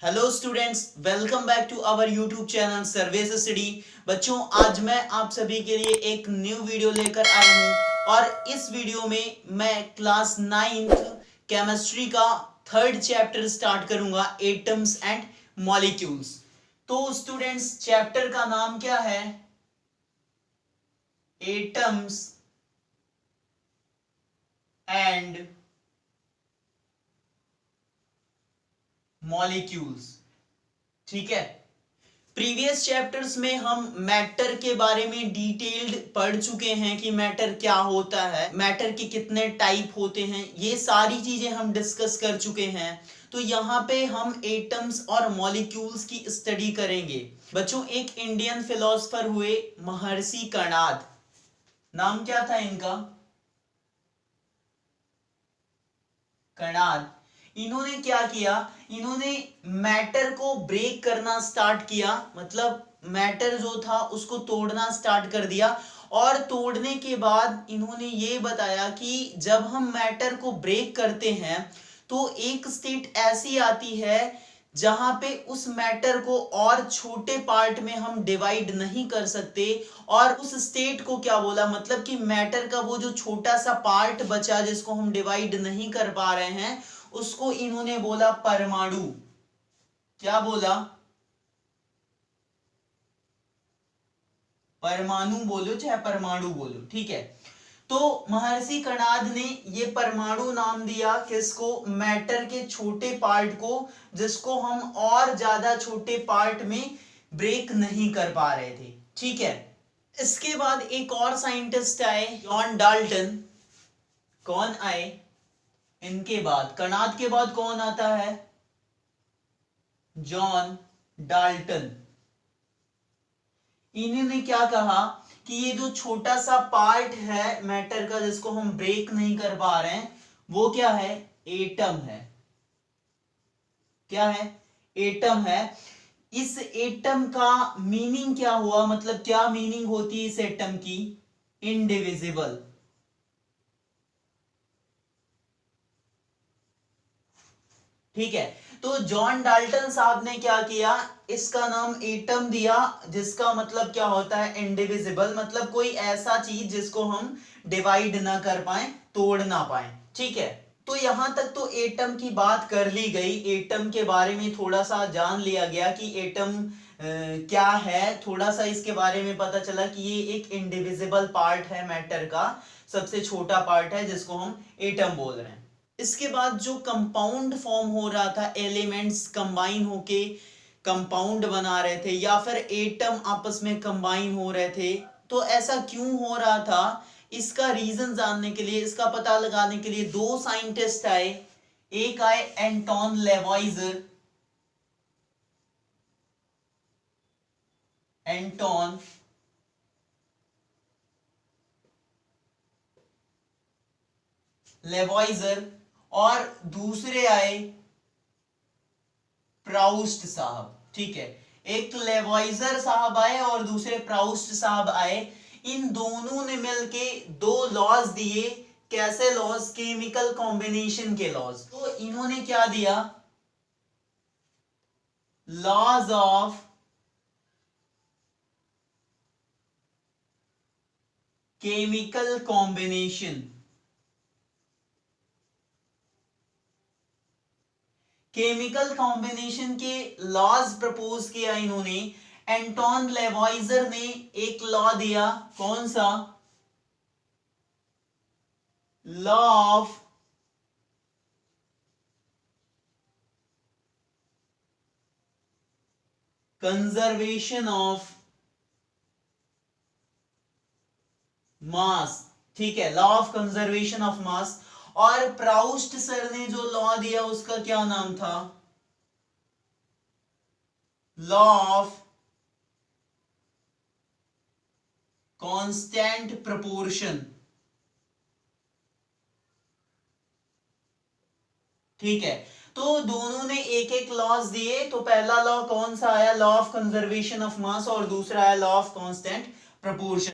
Hello students, welcome back to our YouTube channel सर्वेस study. बच्चों, आज मैं आप सभी के लिए एक न्यू वीडियो लेकर आया हूं और इस वीडियो में मैं क्लास 9th केमिस्ट्री का थर्ड चैप्टर स्टार्ट करूंगा, एटम्स एंड मॉलिक्यूल्स। तो स्टूडेंट्स, चैप्टर का नाम क्या है? Atoms and molecules. ठीक है, प्रीवियस चैप्टर्स में हम मैटर के बारे में डिटेल्ड पढ़ चुके हैं कि मैटर क्या होता है, मैटर के कितने टाइप होते हैं, ये सारी चीजें हम डिस्कस कर चुके हैं। तो यहाँ पे हम एटम्स और मॉलिक्यूल्स की स्टडी करेंगे। बच्चों, एक इंडियन फिलोसफर हुए महर्षि कर्णाद, नाम क्या था इनका? कर्णाद। इन्होंने क्या किया? इन्होंने मैटर को ब्रेक करना स्टार्ट किया, मतलब मैटर जो था उसको तोड़ना स्टार्ट कर दिया। और तोड़ने के बाद इन्होंने ये बताया कि जब हम मैटर को ब्रेक करते हैं तो एक स्टेट ऐसी आती है जहां पे उस मैटर को और छोटे पार्ट में हम डिवाइड नहीं कर सकते। और उस स्टेट को क्या बोला, मतलब कि मैटर का वो जो छोटा सा पार्ट बचा जिसको हम डिवाइड नहीं कर पा रहे हैं, उसको इन्होंने बोला परमाणु। क्या बोला? परमाणु बोलो चाहे परमाणु बोलो, ठीक है। तो महर्षि कर्णाद ने ये परमाणु नाम दिया किसको? मैटर के छोटे पार्ट को, जिसको हम और ज्यादा छोटे पार्ट में ब्रेक नहीं कर पा रहे थे। ठीक है, इसके बाद एक और साइंटिस्ट आए, जॉन डाल्टन। कौन आए इनके बाद? कर्णाद के बाद कौन आता है? John Dalton. इन्होंने क्या कहा कि ये जो छोटा सा पार्ट है मैटर का जिसको हम ब्रेक नहीं कर पा रहे हैं, वो क्या है? एटम है। क्या है? एटम है। इस एटम का मीनिंग क्या हुआ, मतलब क्या मीनिंग होती है इस एटम की? इनडिविजिबल। ठीक है, तो जॉन डाल्टन साहब ने क्या किया? इसका नाम एटम दिया, जिसका मतलब क्या होता है? इंडिविजिबल, मतलब कोई ऐसा चीज जिसको हम डिवाइड ना कर पाए, तोड़ ना पाए। ठीक है, तो यहां तक तो एटम की बात कर ली गई। एटम के बारे में थोड़ा सा जान लिया गया कि एटम क्या है, थोड़ा सा इसके बारे में पता चला कि ये एक इंडिविजिबल पार्ट है मैटर का, सबसे छोटा पार्ट है जिसको हम एटम बोल रहे हैं। इसके बाद जो कंपाउंड फॉर्म हो रहा था, एलिमेंट्स कंबाइन होके कंपाउंड बना रहे थे या फिर एटम आपस में कंबाइन हो रहे थे, तो ऐसा क्यों हो रहा था? इसका रीजन जानने के लिए, इसका पता लगाने के लिए दो साइंटिस्ट आए। एक आए एंटोन लेवॉइजर। एंटोन लेवॉइजर। और दूसरे आए प्राउस्ट साहब। ठीक है, एक लेवॉइजर साहब आए और दूसरे प्राउस्ट साहब आए। इन दोनों ने मिलके दो लॉज दिए। कैसे लॉज? केमिकल कॉम्बिनेशन के लॉज। तो इन्होंने क्या दिया? Laws of chemical combination. Chemical combination के लॉज प्रपोज किया इन्होंने। एंटोन लेवॉइजर ने एक लॉ दिया, कौन सा? Law of conservation of mass. ठीक है, law of conservation of mass. और प्राउस्ट सर ने जो लॉ दिया उसका क्या नाम था? Law of constant proportion. ठीक है, तो दोनों ने एक एक लॉज दिए। तो पहला लॉ कौन सा आया? Law of conservation of mass. और दूसरा आया लॉ ऑफ कांस्टेंट प्रोपोर्शन।